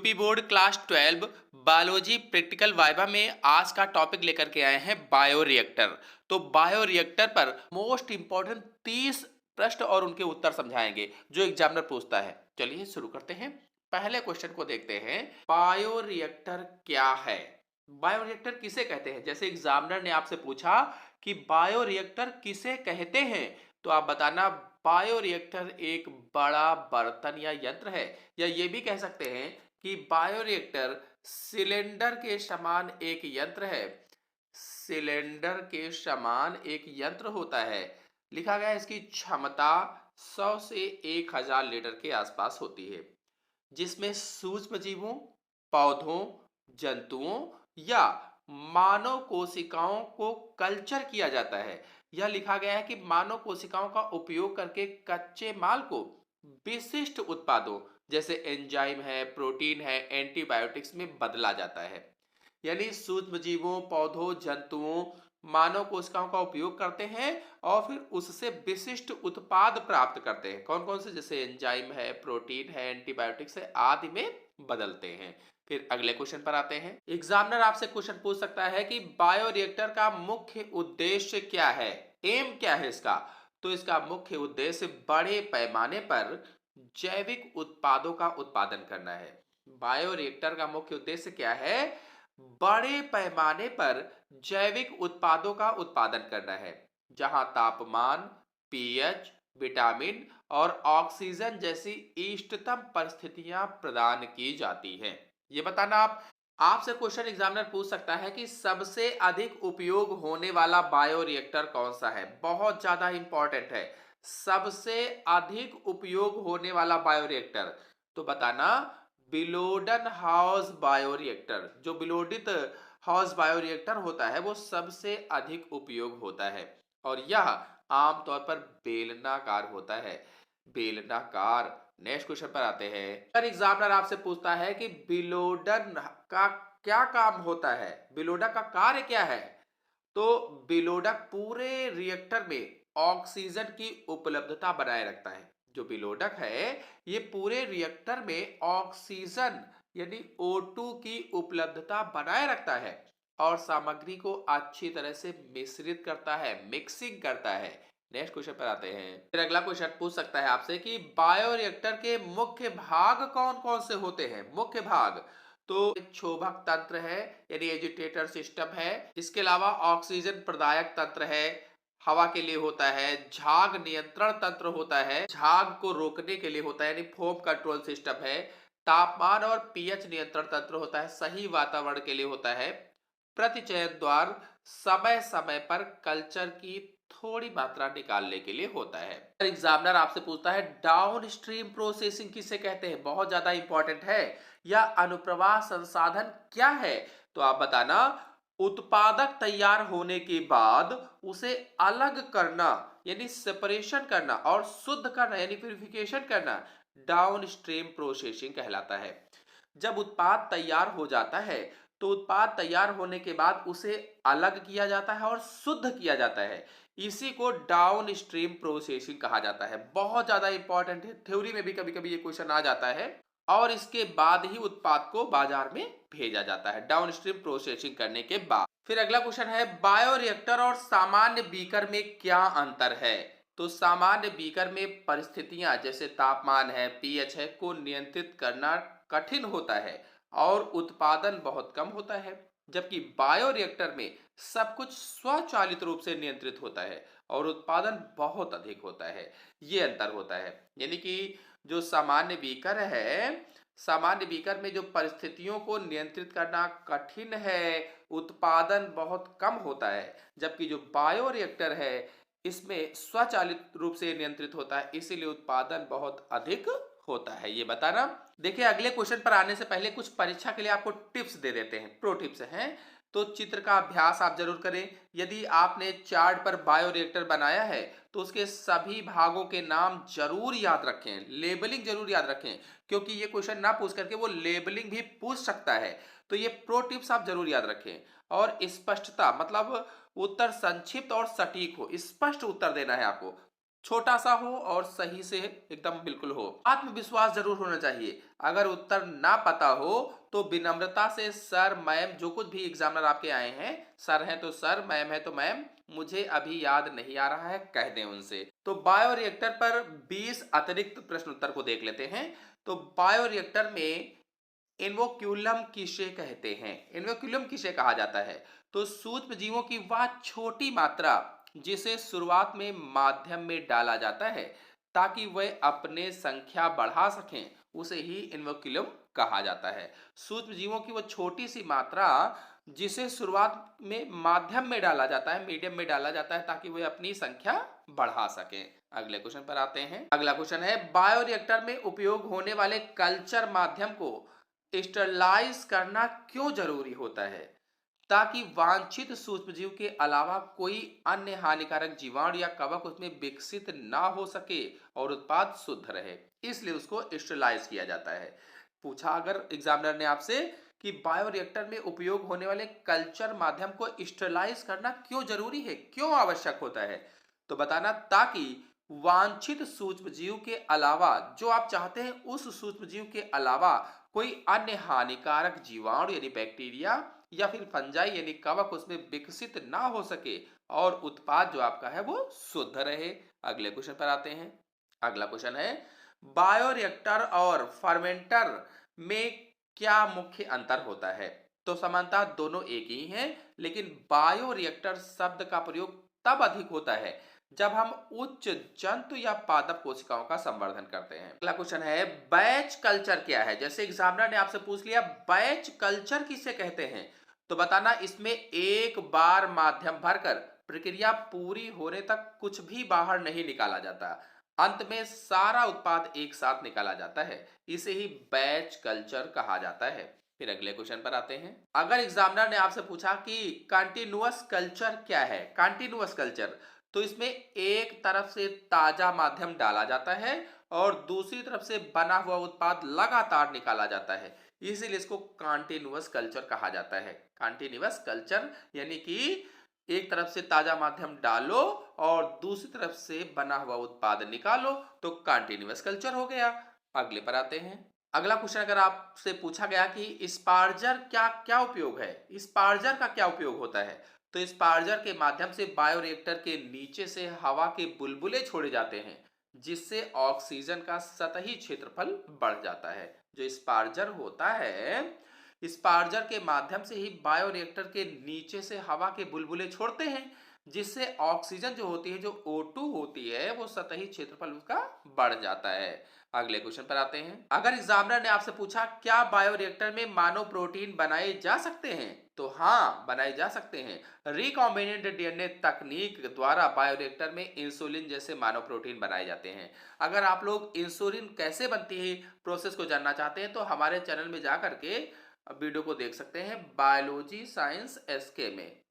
UP board class 12 biology practical viva में आज का टॉपिक लेकर के आए हैं बायोरिएक्टर। तो बायोरिएक्टर पर मोस्ट इंपॉर्टेंट 30 प्रश्न और उनके उत्तर समझाएंगे जो एग्जामिनर पूछता है। चलिए शुरू करते हैं। पहले क्वेश्चन को देखते हैं। बायोरिएक्टर क्या है? बायोरिएक्टर किसे कहते हैं? जैसे एग्जामिनर ने आपसे पूछा कि बायोरिएक्टर किसे कहते हैं, तो आप बताना बायोरिएक्टर एक बड़ा बर्तन या यंत्र है, या ये भी कह सकते हैं कि बायोरिएक्टर सिलेंडर के समान एक यंत्र है। सिलेंडर के समान एक यंत्र होता है। लिखा गया है इसकी क्षमता 100 से 1000 लीटर के आसपास होती है, जिसमें सूक्ष्म जीवों, पौधों, जंतुओं या मानव कोशिकाओं को कल्चर किया जाता है। यह लिखा गया है कि मानव कोशिकाओं का उपयोग करके कच्चे माल को विशिष्ट उत्पादों जैसे एंजाइम है, प्रोटीन है, एंटीबायोटिक्स में बदला जाता है। यानी सूक्ष्म जीवों, पौधों, जंतुओं, मानव कोशिकाओं का उपयोग करते हैं और फिर उससे विशिष्ट उत्पाद प्राप्त करते हैं। कौन कौन से? जैसे एंजाइम है, प्रोटीन है, एंटीबायोटिक्स है आदि में बदलते हैं। फिर अगले क्वेश्चन पर आते हैं। एग्जामिनर आपसे क्वेश्चन पूछ सकता है कि बायोरिएक्टर का मुख्य उद्देश्य क्या है, एम क्या है इसका? तो इसका मुख्य उद्देश्य बड़े पैमाने पर जैविक उत्पादों का उत्पादन करना है। बायोरिएक्टर का मुख्य उद्देश्य क्या है? बड़े पैमाने पर जैविक उत्पादों का उत्पादन करना है, जहां तापमान, पीएच, विटामिन और ऑक्सीजन जैसी इष्टतम परिस्थितियां प्रदान की जाती हैं। ये बताना आप। आपसे क्वेश्चन एग्जामिनर पूछ सकता है कि सबसे अधिक उपयोग होने वाला बायोरिएक्टर कौन सा है? बहुत ज्यादा इंपॉर्टेंट है। सबसे अधिक उपयोग होने वाला बायोरिएक्टर, तो बताना बिलोडन हाउस बायोरिएक्टर। जो बिलोडित हाउस बायोरिएक्टर होता है वो सबसे अधिक उपयोग होता है, और यह आमतौर पर बेलनाकार होता है। बेलनाकार। नेक्स्ट क्वेश्चन पर आते हैं। अगर एग्जामिनर आपसे पूछता है कि बिलोडन का क्या काम होता है, बिलोडक का कार्य क्या है, तो बिलोडक पूरे रिएक्टर में ऑक्सीजन की उपलब्धता बनाए रखता है। जो बिलोडक है ये पूरे रिएक्टर में ऑक्सीजन यानी O2 की उपलब्धता बनाए रखता है और सामग्री को अच्छी तरह से मिश्रित करता है, मिक्सिंग करता है। नेक्स्ट क्वेश्चन पर आते हैं। फिर अगला क्वेश्चन पूछ सकता है आपसे कि बायोरिएक्टर के मुख्य भाग कौन कौन से होते हैं? मुख्य भाग, तो क्षोभक तंत्र है यानी एजिटेटर सिस्टम है। इसके अलावा ऑक्सीजन प्रदायक तंत्र है, हवा के लिए होता है। झाग नियंत्रण तंत्र होता है, झाग को रोकने के लिए होता है यानी फोम कंट्रोल सिस्टम है। तापमान और पीएच नियंत्रण तंत्र होता है, सही वातावरण के लिए होता है। प्रतिचयन द्वार समय समय पर कल्चर की थोड़ी मात्रा निकालने के लिए होता है। एग्जामिनर आपसे पूछता है डाउन स्ट्रीम प्रोसेसिंग किसे कहते हैं? बहुत ज्यादा इंपॉर्टेंट है। या अनुप्रवाह संसाधन क्या है? तो आप बताना उत्पादक तैयार होने के बाद उसे अलग करना यानी सेपरेशन करना और शुद्ध करना यानी प्यूरिफिकेशन करना डाउन स्ट्रीम प्रोसेसिंग कहलाता है। जब उत्पाद तैयार हो जाता है तो उत्पाद तैयार होने के बाद उसे अलग किया जाता है और शुद्ध किया जाता है। इसी को डाउन स्ट्रीम प्रोसेसिंग कहा जाता है। बहुत ज्यादा इंपॉर्टेंट है, थ्योरी में भी कभी कभी ये क्वेश्चन आ जाता है। और इसके बाद ही उत्पाद को बाजार में भेजा जाता है, डाउन स्ट्रीम प्रोसेसिंग करने के बाद। फिर अगला क्वेश्चन है बायोरिएक्टर और सामान्य बीकर में क्या अंतर है? तो सामान्य बीकर में परिस्थितियां जैसे तापमान है, पीएच है को नियंत्रित करना कठिन होता है और उत्पादन बहुत कम होता है, जबकि बायोरिएक्टर में सब कुछ स्वचालित रूप से नियंत्रित होता है और उत्पादन बहुत अधिक होता है। ये अंतर होता है। यानी कि जो सामान्य बीकर है, सामान्य बीकर में जो परिस्थितियों को नियंत्रित करना कठिन है, उत्पादन बहुत कम होता है, जबकि जो बायोरिएक्टर है इसमें स्वचालित रूप से नियंत्रित होता है, इसीलिए उत्पादन बहुत अधिक होता है। ये बताना। देखिए अगले क्वेश्चन पर आने से पहले कुछ परीक्षा के लिए आपको टिप्स दे देते हैं, प्रो टिप्स हैं। तो चित्र का अभ्यास आप जरूर करें। यदि आपने चार्ट पर बायोरिएक्टर बनाया है तो उसके सभी भागों के नाम जरूर याद रखें, लेबलिंग जरूर याद रखें, क्योंकि ये क्वेश्चन ना पूछ करके वो लेबलिंग भी पूछ सकता है। तो ये प्रो टिप्स आप जरूर याद रखें। और स्पष्टता मतलब उत्तर संक्षिप्त और सटीक हो, स्पष्ट उत्तर देना है आपको। छोटा सा हो और सही से एकदम बिल्कुल हो। आत्मविश्वास जरूर होना चाहिए। अगर उत्तर ना पता हो तो विनम्रता से सर मैम, जो कुछ भी एग्जामिनर आपके आए हैं, सर है तो सर, मैम है तो मैम, मुझे अभी याद नहीं आ रहा है, कह दें उनसे। तो बायोरिएक्टर पर 20 अतिरिक्त प्रश्न उत्तर को देख लेते हैं। तो बायोरिएक्टर में इन्वोक्यूलम किसे कहते हैं? इन्वोक्यूलम किसे कहा जाता है? तो सूक्ष्म जीवों की वह छोटी मात्रा जिसे शुरुआत में माध्यम में डाला जाता है ताकि वह अपने संख्या बढ़ा सकें, उसे ही इन्वोक्यूलम कहा जाता है। सूक्ष्म जीवों की वो छोटी सी मात्रा जिसे शुरुआत में माध्यम में डाला जाता है, मीडियम में डाला जाता है, ताकि वह अपनी संख्या बढ़ा सकें। अगले क्वेश्चन पर आते हैं। अगला क्वेश्चन है, बायोरिएक्टर में उपयोग होने वाले कल्चर माध्यम को स्टरलाइज करना क्यों जरूरी होता है? ताकि वांछित सूक्ष्मजीव के अलावा कोई अन्य हानिकारक जीवाणु या कवक उसमें विकसित ना हो सके और उत्पाद शुद्ध रहे, इसलिए उसको स्टरलाइज किया जाता है। पूछा अगर एग्जामिनर ने आपसे कि बायोरिएक्टर में उपयोग होने वाले कल्चर माध्यम को स्टरलाइज करना क्यों जरूरी है, क्यों आवश्यक होता है, तो बताना ताकि वांछित सूक्ष्मजीव के अलावा, जो आप चाहते हैं उस सूक्ष्मजीव के अलावा कोई अन्य हानिकारक जीवाणु यानी बैक्टीरिया या फिर फंजाई यानी कवक उसमें विकसित ना हो सके और उत्पाद जो आपका है वो शुद्ध रहे। अगले क्वेश्चन पर आते हैं। अगला क्वेश्चन है, बायोरिएक्टर और फर्मेंटर में क्या मुख्य अंतर होता है? तो समानता दोनों एक ही हैं, लेकिन बायोरिएक्टर शब्द का प्रयोग तब अधिक होता है जब हम उच्च जंतु या पादप कोशिकाओं का संवर्धन करते हैं। अगला क्वेश्चन है, बैच कल्चर क्या है? जैसे एग्जामिनर ने आपसे पूछ लिया बैच कल्चर किसे कहते हैं, तो बताना इसमें एक बार माध्यम भरकर प्रक्रिया पूरी होने तक कुछ भी बाहर नहीं निकाला जाता, अंत में सारा उत्पाद एक साथ निकाला जाता है, इसे ही बैच कल्चर कहा जाता है। फिर अगले क्वेश्चन पर आते हैं। अगर एग्जामिनर ने आपसे पूछा कि कंटिन्यूअस कल्चर क्या है, कंटिन्यूअस कल्चर, तो इसमें एक तरफ से ताजा माध्यम डाला जाता है और दूसरी तरफ से बना हुआ उत्पाद लगातार निकाला जाता है, इसीलिए इसको कंटिन्यूअस कल्चर कहा जाता है। कंटिन्यूअस कल्चर यानी कि एक तरफ से ताजा माध्यम डालो और दूसरी तरफ से बना हुआ उत्पाद निकालो, तो कंटिन्यूअस कल्चर हो गया। अगले पर आते हैं। अगला क्वेश्चन अगर आपसे पूछा गया कि स्पार्जर क्या क्या उपयोग है, स्पार्जर का क्या उपयोग होता है, तो स्पार्जर के माध्यम से बायोरिएक्टर के नीचे से हवा के बुलबुले छोड़े जाते हैं, जिससे ऑक्सीजन का सतही क्षेत्रफल बढ़ जाता है। जो स्पार्जर होता है, स्पार्जर के माध्यम से ही बायोरिएक्टर के नीचे से हवा के बुलबुले छोड़ते हैं, जिससे ऑक्सीजन जो होती है, जो O2 होती है, वो सतही क्षेत्रफल उसका बढ़ जाता है। अगले क्वेश्चन पर आते हैं। अगर एग्जामिनर ने आपसे पूछा क्या बायोरिएक्टर में मानव प्रोटीन बनाए जा सकते हैं, तो हाँ, बनाए जा सकते हैं। रिकॉम्बिनेंट डीएनए तकनीक द्वारा बायोरिएक्टर में इंसुलिन जैसे मानव प्रोटीन बनाए जाते हैं। अगर आप लोग इंसुलिन कैसे बनती है प्रोसेस को जानना चाहते हैं, तो हमारे चैनल में जा करके वीडियो को देख सकते हैं, बायोलॉजी साइंस एसके में।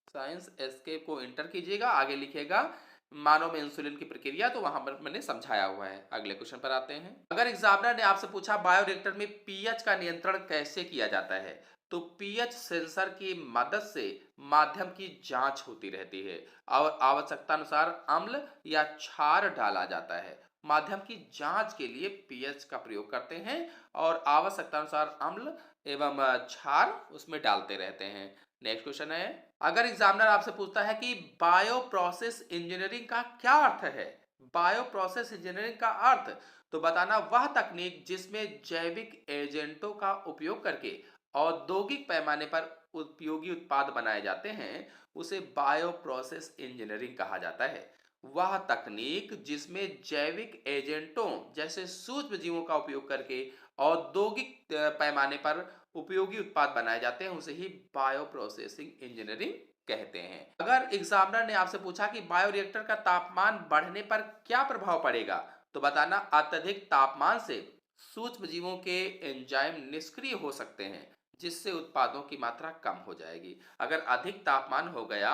साइंस एसके को इंटर कीजिएगा, आगे लिखेगा मानव में इंसुलिन की प्रक्रिया, तो वहां पर मैंने समझाया हुआ है। अगले क्वेश्चन पर आते हैं। अगर एग्जामिनर ने आपसे पूछा बायोरिएक्टर में पीएच का नियंत्रण कैसे किया जाता है, तो पीएच सेंसर की मदद से माध्यम की जांच होती रहती है और आवश्यकता अनुसार अम्ल या क्षार डाला जाता है। माध्यम की जांच के लिए पीएच का प्रयोग करते हैं और आवश्यकता अनुसार अम्ल एवं क्षार उसमें डालते रहते हैं। नेक्स्ट क्वेश्चन है, अगर एग्जामिनर आपसे पूछता है कि बायो प्रोसेस इंजीनियरिंग का क्या अर्थ है, बायो प्रोसेस इंजीनियरिंग का अर्थ, तो बताना वह तकनीक जिसमें जैविक एजेंटों का उपयोग करके औद्योगिक पैमाने पर उपयोगी उत्पाद बनाए जाते हैं, उसे बायो प्रोसेस इंजीनियरिंग कहा जाता है। वह तकनीक जिसमें जैविक एजेंटों जैसे सूक्ष्म जीवों का उपयोग करके औद्योगिक पैमाने पर उपयोगी उत्पाद बनाए जाते हैं, उसे ही बायो प्रोसेसिंग इंजीनियरिंग कहते हैं। अगर एग्जामिनर ने आपसे पूछा कि बायोरिएक्टर का तापमान बढ़ने पर क्या प्रभाव पड़ेगा, तो बताना अत्यधिक तापमान से सूक्ष्म जीवों के एंजाइम निष्क्रिय हो सकते हैं, जिससे उत्पादों की मात्रा कम हो जाएगी। अगर अधिक तापमान हो गया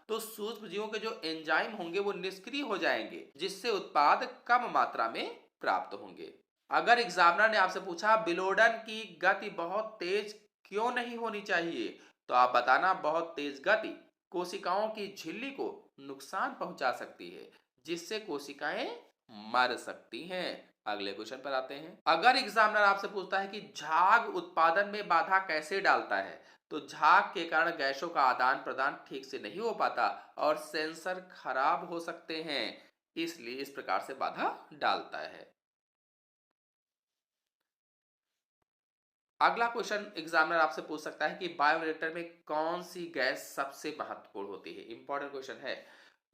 तो सूक्ष्म जीवों के जो एंजाइम होंगे वो निष्क्रिय हो जाएंगे, जिससे उत्पाद कम मात्रा में प्राप्त होंगे। अगर एग्जामिनर ने आपसे पूछा विलोडन की गति बहुत तेज क्यों नहीं होनी चाहिए, तो आप बताना बहुत तेज गति कोशिकाओं की झिल्ली को नुकसान पहुंचा सकती है, जिससे कोशिकाएं मर सकती हैं। अगले क्वेश्चन पर आते हैं। अगर एग्जामिनर आपसे पूछता है कि झाग उत्पादन में बाधा कैसे डालता है, तो झाग के कारण गैसों का आदान प्रदान ठीक से नहीं हो पाता और सेंसर खराब हो सकते हैं, इसलिए इस प्रकार से बाधा डालता है। अगला क्वेश्चन एग्जामिनर आपसे पूछ सकता है कि बायोरिएक्टर में कौन सी गैस सबसे महत्वपूर्ण होती है। इंपॉर्टेंट क्वेश्चन है।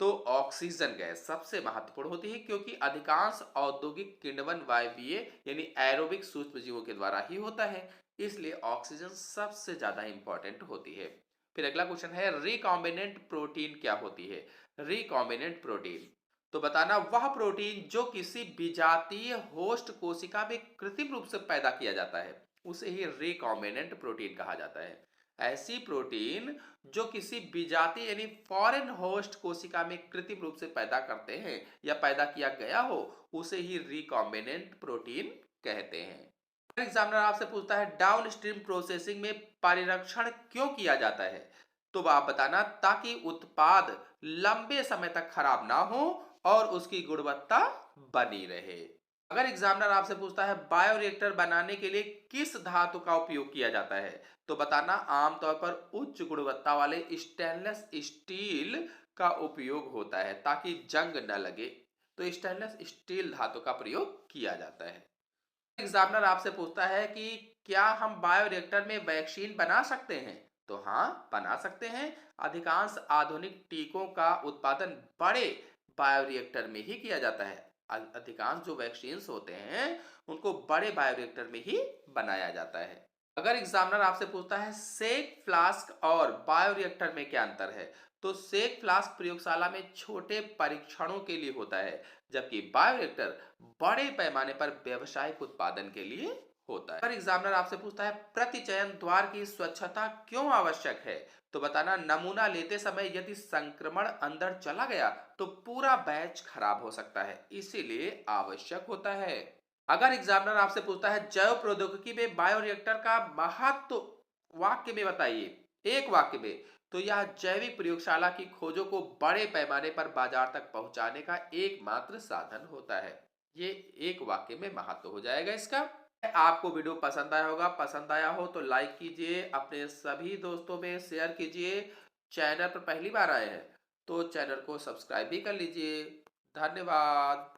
तो ऑक्सीजन गैस सबसे महत्वपूर्ण होती है, क्योंकि अधिकांश औद्योगिक किण्वन वायवीय यानी एरोबिक सूक्ष्मजीवों के द्वारा ही होता है, इसलिए ऑक्सीजन सबसे ज्यादा इंपॉर्टेंट होती है। फिर अगला क्वेश्चन है, रिकॉम्बिनेंट प्रोटीन क्या होती है। रिकॉम्बिनेंट प्रोटीन, तो बताना वह प्रोटीन जो किसी विजातीय होस्ट कोशिका में कृत्रिम रूप से पैदा किया जाता है, उसे ही रिकॉम्बिनेंट प्रोटीन कहा जाता है। ऐसी प्रोटीन जो किसी विजातीय यानी फॉरेन होस्ट कोशिका में कृत्रिम रूप से पैदा करते हैं या पैदा किया गया हो, उसे ही रिकॉम्बिनेंट प्रोटीन कहते हैं। एग्जामिनर आपसे पूछता है डाउन स्ट्रीम प्रोसेसिंग में परिरक्षण क्यों किया जाता है, तो आप बताना ताकि उत्पाद लंबे समय तक खराब ना हो और उसकी गुणवत्ता बनी रहे। अगर एग्जामिनर आपसे पूछता है बायोरिएक्टर बनाने के लिए किस धातु का उपयोग किया जाता है, तो बताना आमतौर पर उच्च गुणवत्ता वाले स्टेनलेस स्टील का उपयोग होता है ताकि जंग न लगे। तो स्टेनलेस स्टील धातु का प्रयोग किया जाता है। एग्जामिनर आपसे पूछता है कि क्या हम बायोरिएक्टर में वैक्सीन बना सकते हैं, तो हाँ, बना सकते हैं। अधिकांश आधुनिक टीकों का उत्पादन बड़े बायोरिएक्टर में ही किया जाता है। अधिकांश जो वैक्सीन्स होते हैं उनको बड़े बायोरिएक्टर में ही बनाया जाता है। अगर एग्जामिनर आपसे पूछता है सेक फ्लास्क और बायोरिएक्टर में क्या अंतर है, तो सेक फ्लास्क प्रयोगशाला में छोटे परीक्षणों के लिए होता है, जबकि बायोरिएक्टर बड़े पैमाने पर व्यावसायिक उत्पादन के लिए होता है। अगर एग्जामिनर आपसे पूछता है प्रतिचयन द्वार की स्वच्छता क्यों आवश्यक है, तो बताना नमूना लेते समय यदि संक्रमण अंदर चला गया तो पूरा बैच खराब हो सकता है, इसीलिए आवश्यक होता है। अगर एग्जामिनर आपसे पूछता है जैव प्रौद्योगिकी में बायोरिएक्टर का महत्व वाक्य में बताइए, एक वाक्य में, तो यह जैविक प्रयोगशाला की खोजों को बड़े पैमाने पर बाजार तक पहुंचाने का एकमात्र साधन होता है। ये एक वाक्य में महत्व हो जाएगा इसका। आपको वीडियो पसंद आया होगा, पसंद आया हो तो लाइक कीजिए, अपने सभी दोस्तों में शेयर कीजिए। चैनल पर पहली बार आए हैं तो चैनल को सब्सक्राइब भी कर लीजिए। धन्यवाद।